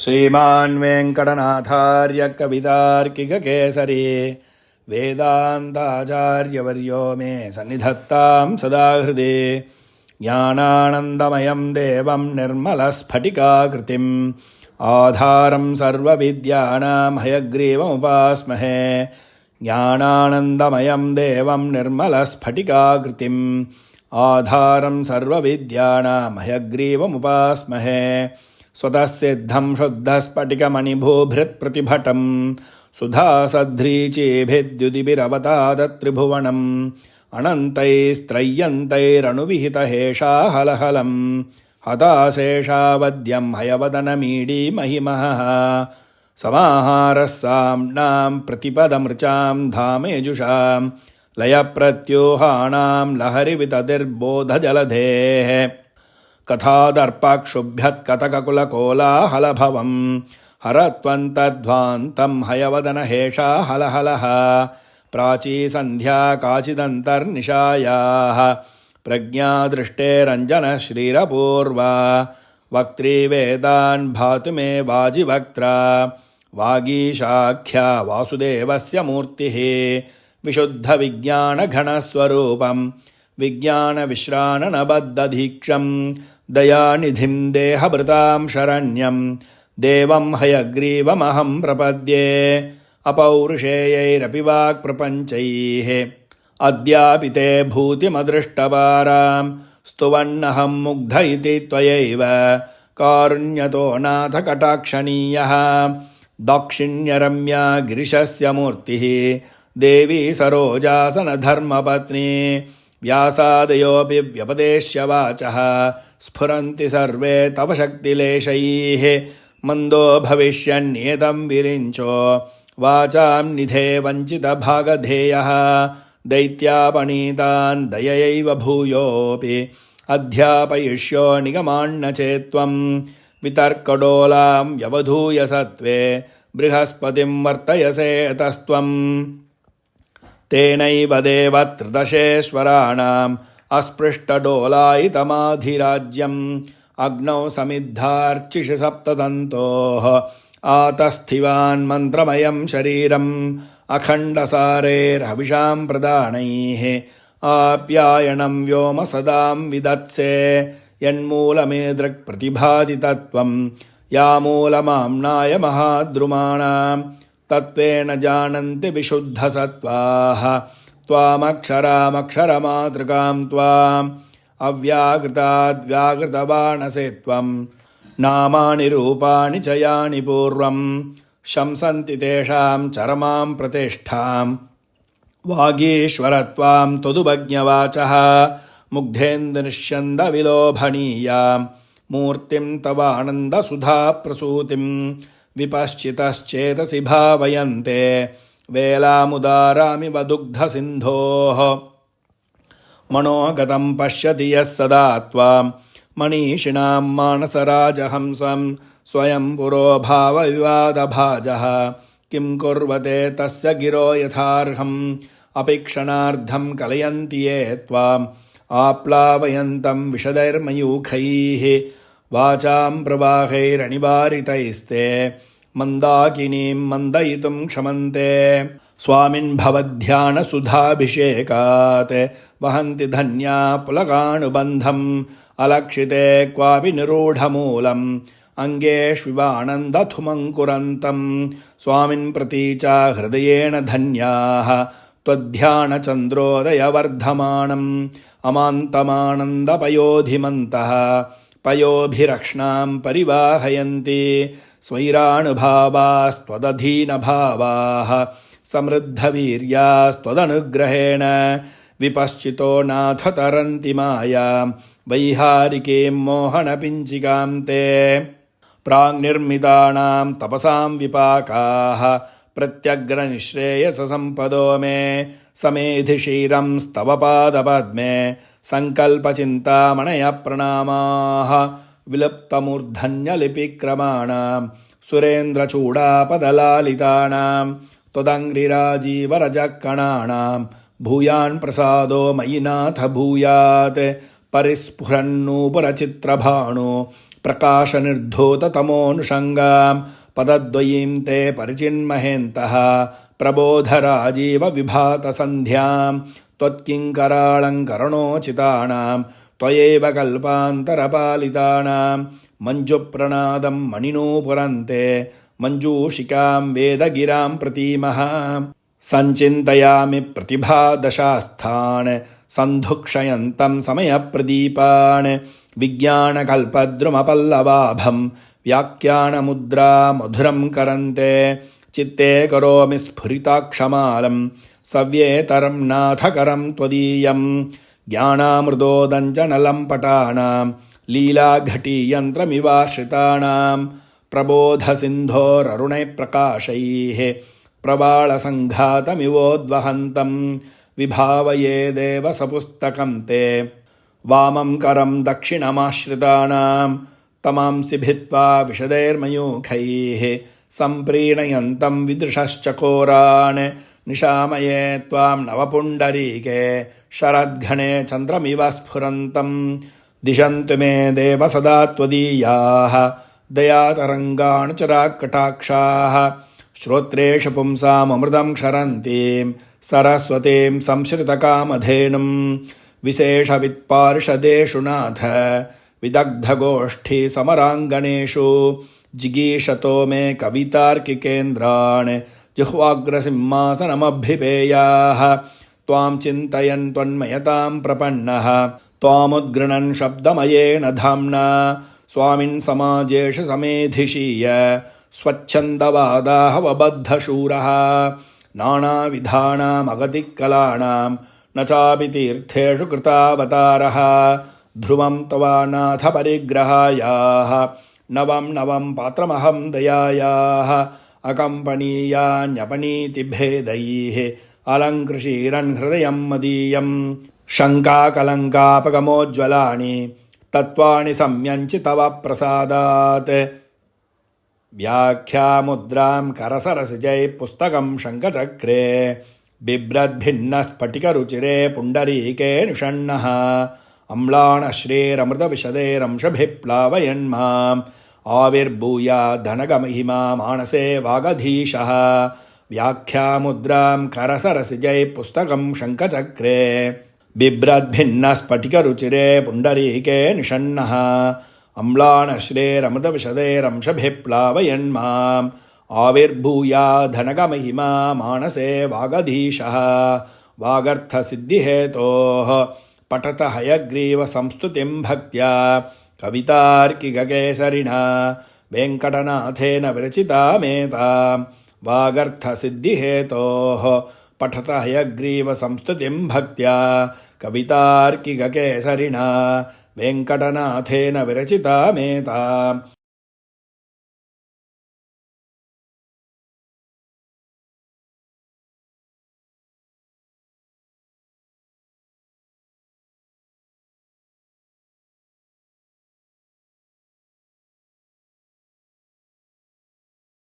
श्रीमान् वेङ्कटनाथार्य कवितार्किककेसरी वेदान्ताचार्यवर्यो मे सन्निधत्तां सदा हृदि ज्ञानानन्दमयं देवं निर्मलस्फटिकाकृतिम् आधारं सर्वविद्यानां हयग्रीवमुपास्महे ज्ञानानन्दमयं देवं निर्मलस्फटिकाकृतिम् आधारं सर्वविद्यानां हयग्रीवमुपास्महे स्वतः सिद्धं शुद्धस्फटिकमणिभूभृत्प्रतिभटं सुधासध्रीचेभिद्युदिभिरवतादत्रिभुवनम् अनन्तैस्त्रय्यन्तैरनुविहितहेषाहलहलं हताशेषावद्यं हयवदनमीडीमहिमः समाहारः साम्नां प्रतिपदमृचां धामेजुषां लयप्रत्यूहाणां लहरिविततिर्बोधजलधेः कथादर्पाक्षुभ्यत्कथककुलकोलाहलभवं हरत्वन्तर्ध्वान्तं हयवदनहेषाहलहलः प्राचीसन्ध्या काचिदन्तर्निशायाः प्रज्ञादृष्टेरञ्जनश्रीरपूर्वा वक्त्री वेदान् भातु मे वाजिवक्त्रा वागीशाख्या वासुदेवस्य मूर्तिः विशुद्धविज्ञानघनस्वरूपं विज्ञानविश्राणनबद्धदीक्षं दयानिधिं देहभृतां शरण्यं देवं हयग्रीवमहं प्रपद्ये अपौरुषेयैरपि वाक्प्रपञ्चैः अद्यापि ते भूतिमदृष्टवारां स्तुवन्नहं मुग्ध इति त्वयैव कारुण्यतो नाथ कटाक्षणीयः दाक्षिण्यरम्या गिरिशस्य मूर्तिः देवी सरोजासनधर्मपत्नी व्यासादयोऽपि व्यपदेश्य वाचः स्फुरन्ति सर्वे तव शक्तिलेशैः मन्दो भविष्यन्येतं विरिञ्चो वाचां निधे वञ्चितभागधेयः दैत्यापनीतान् दययैव भूयोऽपि अध्यापयिष्यो निगमान्न चेत्त्वं वितर्कडोलां व्यवधूय सत्त्वे बृहस्पतिं वर्तयसेतस्त्वम् तेनैव देवत्रदशेश्वराणाम् अस्पृष्टडोलायितमाधिराज्यम् अग्नौ समिद्धार्चिषि सप्तदन्तोः आतस्थिवान् मन्त्रमयं शरीरम् अखण्डसारेर्हविषां प्रदानैः आप्यायणं व्योम सदां विदत्से यन्मूलमेदृक्प्रतिभादितत्वं यामूलमाम्नाय महाद्रुमाणां तत्त्वेन जानन्ति विशुद्धसत्त्वाः त्वामक्षरामक्षरमातृकां त्वाम् अव्याकृताद्व्याकृतवानसे त्वं नामानि रूपाणि च यानि पूर्वं शंसन्ति तेषां चरमां प्रतिष्ठां वागीश्वरत्वां त्वदुपज्ञवाचः मुग्धेन्दुनिष्यन्दविलोभनीयां मूर्तिं तवानन्दसुधाप्रसूतिं विपश्चितश्चेतसि भावयन्ते वेलामुदारामिव दुग्धसिन्धोः मनोगतं पश्यति यः सदा त्वां मनीषिणां मानसराजहंसं स्वयं पुरो भावविवादभाजः किं कुर्वते तस्य गिरो यथार्हम् अपि क्षणार्धं कलयन्ति ये त्वाम् आप्लावयन्तं विशदैर्मयूखैः वाचां प्रवाहैरनिवारितैस्ते मन्दाकिनीं मन्दयितुं क्षमन्ते स्वामिन् भवद्ध्यानसुधाभिषेकात् वहन्ति धन्या पुलकानुबन्धम् अलक्षिते क्वापि निरूढमूलम् अङ्गेष्विवानन्दथुमङ्कुरन्तं स्वामिन् प्रतीचा हृदयेन धन्याः त्वद्ध्यानचन्द्रोदयवर्धमानम् अमान्तमानन्दपयोधिमन्तः पयोभिरक्ष्णां परिवाहयन्ति स्वैरानुभावास्त्वदधीनभावाः समृद्धवीर्यास्त्वदनुग्रहेण विपश्चितो नाथ तरन्ति मायां वैहारिकीं मोहनपिञ्चिकां ते प्राङ्निर्मितानां तपसां विपाकाः प्रत्यग्रनिःश्रेयससम्पदो मे समेधिशीरं स्तव पादपद्मे सङ्कल्पचिन्तामणय प्रणामाः विलुप्तमूर्धन्यलिपिक्रमाणां सुरेन्द्रचूडापदलालितानां त्वदङ्घ्रिराजीवरजकणानां भूयान् प्रसादो मयि नाथ भूयात् परिस्फुरन्नूपुरचित्रभाणु प्रकाशनिर्धूततमोऽनुषङ्गां पदद्वयीं ते परिचिन्महेन्तः प्रबोधराजीव विभातसन्ध्यां त्वत्किङ्कराळङ्करणोचितानां त्वयैव कल्पान्तरपालितानां मञ्जुप्रणादं मणिनूपुरन्ते मञ्जूषिकां वेदगिरां प्रतीमः सञ्चिन्तयामि प्रतिभादशास्थान् सन्धुक्षयन्तं समयप्रदीपान् विज्ञानकल्पद्रुमपल्लवाभं व्याख्यानमुद्रा मधुरं करन्ते चित्ते करोमि स्फुरिताक्षमालं सव्येतरं नाथकरं त्वदीयं ज्ञानामृतोदञ्चनलं पटानां लीलाघटीयन्त्रमिवाश्रितानां प्रबोधसिन्धोररुणैः प्रकाशैः प्रवाळसङ्घातमिवोद्वहन्तं विभावये देवसपुस्तकं ते वामं करं दक्षिणमाश्रितानां तमांसि भित्त्वा विशदैर्मयूखैः सम्प्रीणयन्तं विदृशश्चकोरान् निशामये त्वां नवपुण्डरीके शरद्घणे चन्द्रमिव स्फुरन्तं दिशन्तु मे देव सदा त्वदीयाः दयातरङ्गाणुचराकटाक्षाः श्रोत्रेषु पुंसाममृतं क्षरन्तीं सरस्वतीं संश्रितकामधेनुं विशेषवित्पार्षदेषु नाथ विदग्धगोष्ठीसमराङ्गणेषु जिगीषतो मे कवितार्किकेन्द्रान् जिह्वाग्रसिंहासनमभ्युपेयाः त्वां चिन्तयन् त्वन्मयतां प्रपन्नः त्वामुद्गृणन् शब्दमयेन धाम्ना स्वामिन् समाजेषु समेधिषीय स्वच्छन्दवादाहवबद्धशूरः नानाविधानामगतिकलानां न चापि तीर्थेषु कृतावतारः ध्रुवं तवा नाथ परिग्रहायाः नवं नवं पात्रमहं दयायाः अकम्पनीयान्यपनीतिभेदैः अलङ्कृशीरन् हृदयं मदीयं शङ्काकलङ्कापगमोज्ज्वलानि तत्त्वानि सम्यञ्चि तव प्रसादात् व्याख्यामुद्रां करसरसिजैः पुस्तकं शङ्खचक्रे बिभ्रद्भिन्नस्फटिकरुचिरे पुण्डरीके निषण्णः अम्लानश्रीरमृतविशदैरंशभिः प्लावयन्माम् आविर्भूयाद्धनगमहिमा मानसे वागधीशः व्याख्यामुद्रां करसरसिजैः पुस्तकं शङ्खचक्रे बिभ्रद्भिन्नस्फटिकरुचिरे पुण्डरीके निषण्णः अम्लानश्रीरमृतविशदैरंशभिः प्लावयन्माम् आविर्भूयाद्धनगमहिमा मानसे वागधीशः वागर्थसिद्धिहेतोः पठत हयग्रीवसंस्तुतिं भक्त्या कवितार्किककेसरिणा वेङ्कटनाथेन विरचितामेतां वागर्थसिद्धिहेतोः पठत हयग्रीवसंस्तुतिं भक्त्या कवितार्किककेसरिणा वेङ्कटनाथेन विरचितामेताम्